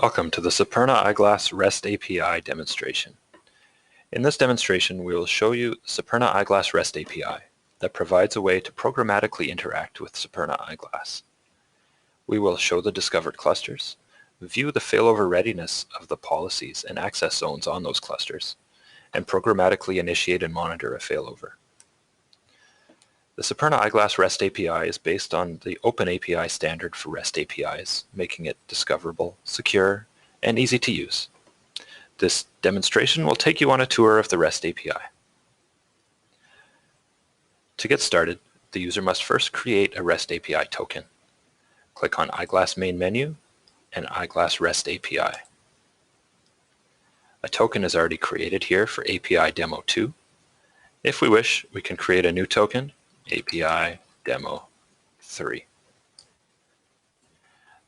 Welcome to the Superna Eyeglass REST API demonstration. In this demonstration, we will show you Superna Eyeglass REST API that provides a way to programmatically interact with Superna Eyeglass. We will show the discovered clusters, view the failover readiness of the policies and access zones on those clusters, and programmatically initiate and monitor a failover. The Superna Eyeglass REST API is based on the Open API standard for REST APIs, making it discoverable, secure, and easy to use. This demonstration will take you on a tour of the REST API. To get started, the user must first create a REST API token. Click on Eyeglass Main Menu and Eyeglass REST API. A token is already created here for API Demo 2. If we wish, we can create a new token, API Demo 3.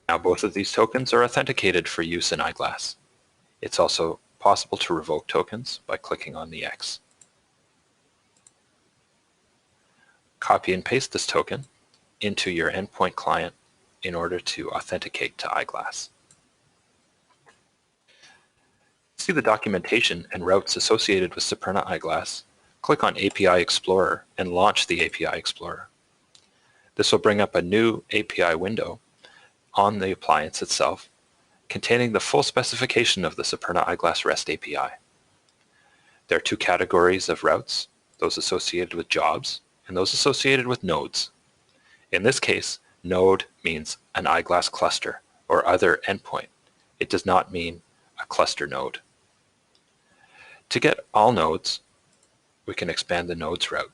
Now both of these tokens are authenticated for use in Eyeglass. It's also possible to revoke tokens by clicking on the X. Copy and paste this token into your endpoint client in order to authenticate to Eyeglass. To see the documentation and routes associated with Superna Eyeglass, click on API Explorer and launch the API Explorer. This will bring up a new API window on the appliance itself containing the full specification of the Superna Eyeglass REST API. There are two categories of routes, those associated with jobs and those associated with nodes. In this case, node means an eyeglass cluster or other endpoint. It does not mean a cluster node. To get all nodes, we can expand the nodes route.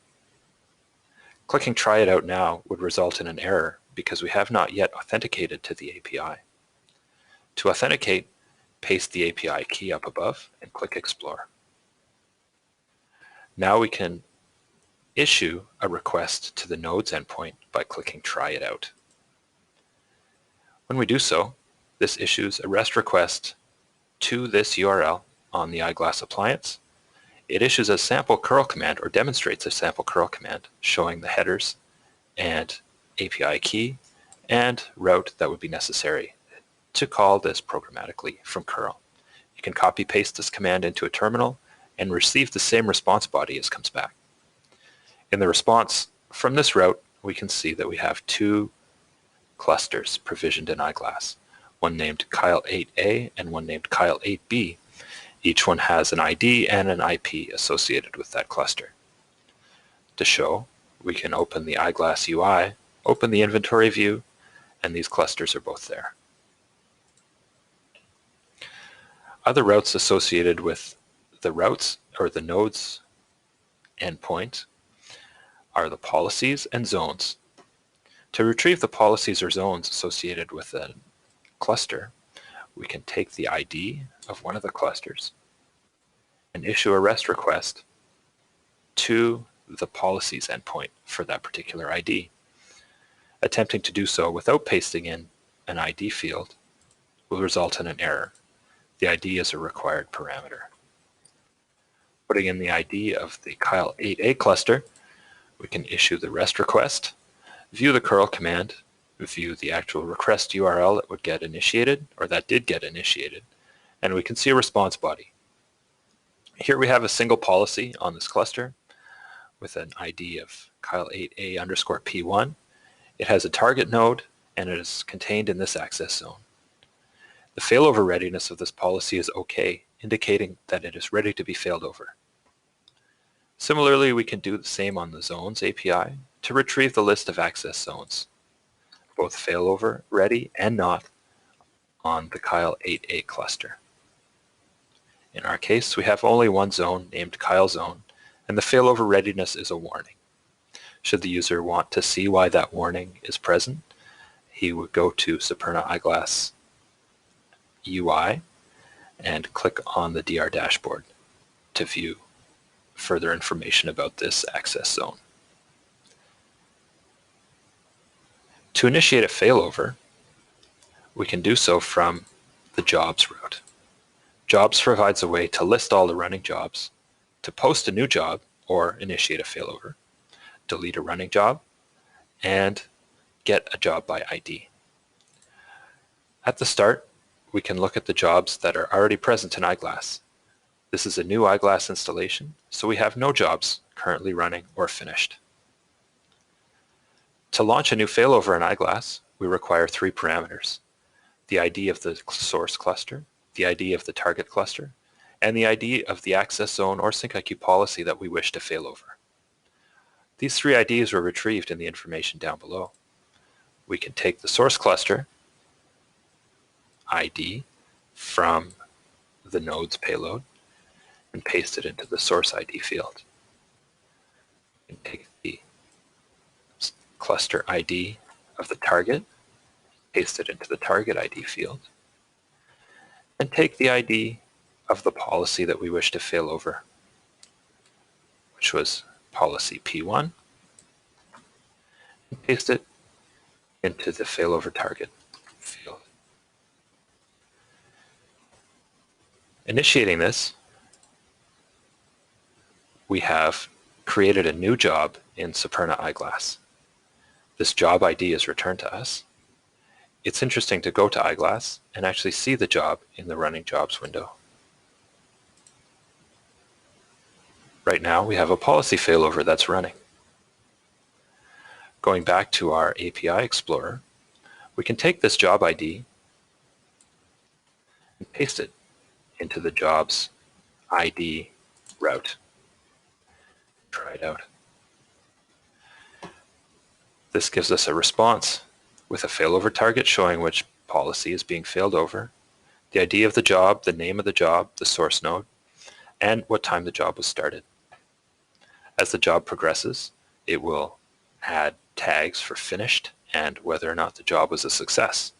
Clicking Try It Out Now would result in an error because we have not yet authenticated to the API. To authenticate, paste the API key up above and click Explore. Now we can issue a request to the nodes endpoint by clicking Try It Out. When we do so, this issues a REST request to this URL on the Eyeglass appliance. It issues a sample curl command or demonstrates a sample curl command showing the headers and API key and route that would be necessary to call this programmatically from curl. You can copy paste this command into a terminal and receive the same response body as comes back. In the response from this route, we can see that we have two clusters provisioned in Eyeglass, one named Kyle 8A and one named Kyle 8B. Each one has an ID and an IP associated with that cluster. To show, we can open the Eyeglass UI, open the inventory view, and these clusters are both there. Other routes associated with the routes or the nodes endpoint are the policies and zones. To retrieve the policies or zones associated with a cluster, we can take the ID of one of the clusters and issue a REST request to the policies endpoint for that particular ID. Attempting to do so without pasting in an ID field will result in an error. The ID is a required parameter. Putting in the ID of the Kyle 8A cluster, we can issue the REST request, view the curl command, view the actual request URL that would get initiated, or that did get initiated, and we can see a response body. Here we have a single policy on this cluster with an ID of Kyle8A_P1. It has a target node and it is contained in this access zone. The failover readiness of this policy is OK, indicating that it is ready to be failed over. Similarly, we can do the same on the Zones API to retrieve the list of access zones, both failover ready and not, on the Kyle 8A cluster. In our case, we have only one zone named Kyle Zone, and the failover readiness is a warning. Should the user want to see why that warning is present, he would go to Superna Eyeglass UI and click on the DR dashboard to view further information about this access zone. To initiate a failover, we can do so from the jobs route. Jobs provides a way to list all the running jobs, to post a new job or initiate a failover, delete a running job, and get a job by ID. At the start, we can look at the jobs that are already present in Eyeglass. This is a new Eyeglass installation, so we have no jobs currently running or finished. To launch a new failover in Eyeglass, we require 3 parameters: the ID of the source cluster, the ID of the target cluster, and the ID of the access zone or SyncIQ policy that we wish to failover. These 3 IDs were retrieved in the information down below. We can take the source cluster ID from the node's payload and paste it into the source ID field. And take the cluster ID of the target, paste it into the target ID field, and take the ID of the policy that we wish to failover, which was policy P1, and paste it into the failover target field. Initiating this, we have created a new job in Superna Eyeglass. This job ID is returned to us. It's interesting to go to Eyeglass and actually see the job in the Running Jobs window. Right now, we have a policy failover that's running. Going back to our API Explorer, we can take this job ID and paste it into the job's ID route. Try it out. This gives us a response with a failover target showing which policy is being failed over, the ID of the job, the name of the job, the source node, and what time the job was started. As the job progresses, it will add tags for finished and whether or not the job was a success.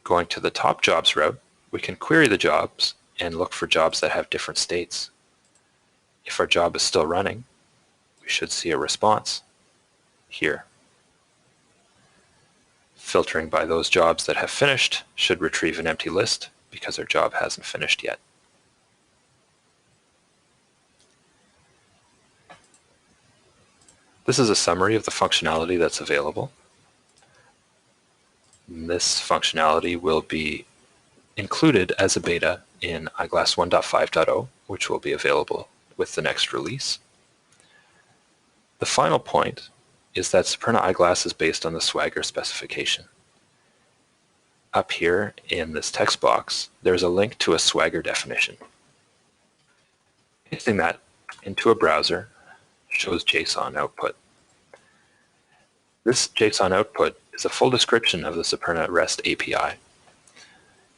Going to the top jobs route, we can query the jobs and look for jobs that have different states. If our job is still running, we should see a response here. Filtering by those jobs that have finished should retrieve an empty list because our job hasn't finished yet. This is a summary of the functionality that's available. This functionality will be included as a beta in Eyeglass 1.5.0, which will be available with the next release. The final point is that Superna Eyeglass is based on the Swagger specification. Up here in this text box, there's a link to a Swagger definition. Pasting that into a browser shows JSON output. This JSON output is a full description of the Superna REST API,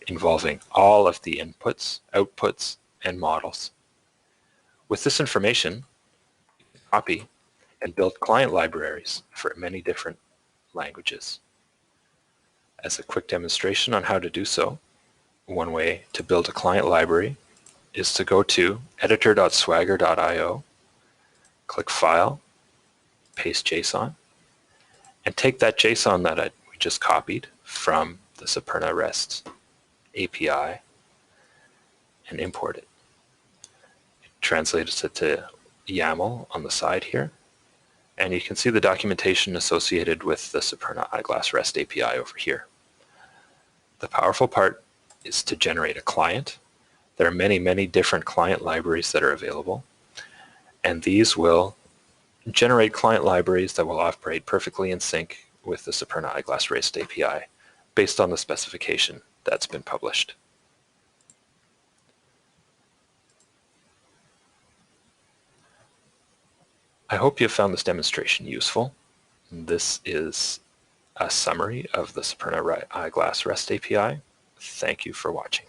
involving all of the inputs, outputs, and models. With this information, you can copy and build client libraries for many different languages. As a quick demonstration on how to do so, one way to build a client library is to go to editor.swagger.io, click File, paste JSON, and take that JSON that we just copied from the Superna REST API and import it. It translates it to YAML on the side here, and you can see the documentation associated with the Superna Eyeglass REST API over here. The powerful part is to generate a client. There are many, many different client libraries that are available, and these will generate client libraries that will operate perfectly in sync with the Superna Eyeglass REST API based on the specification that's been published. I hope you found this demonstration useful. This is a summary of the Superna Eyeglass REST API. Thank you for watching.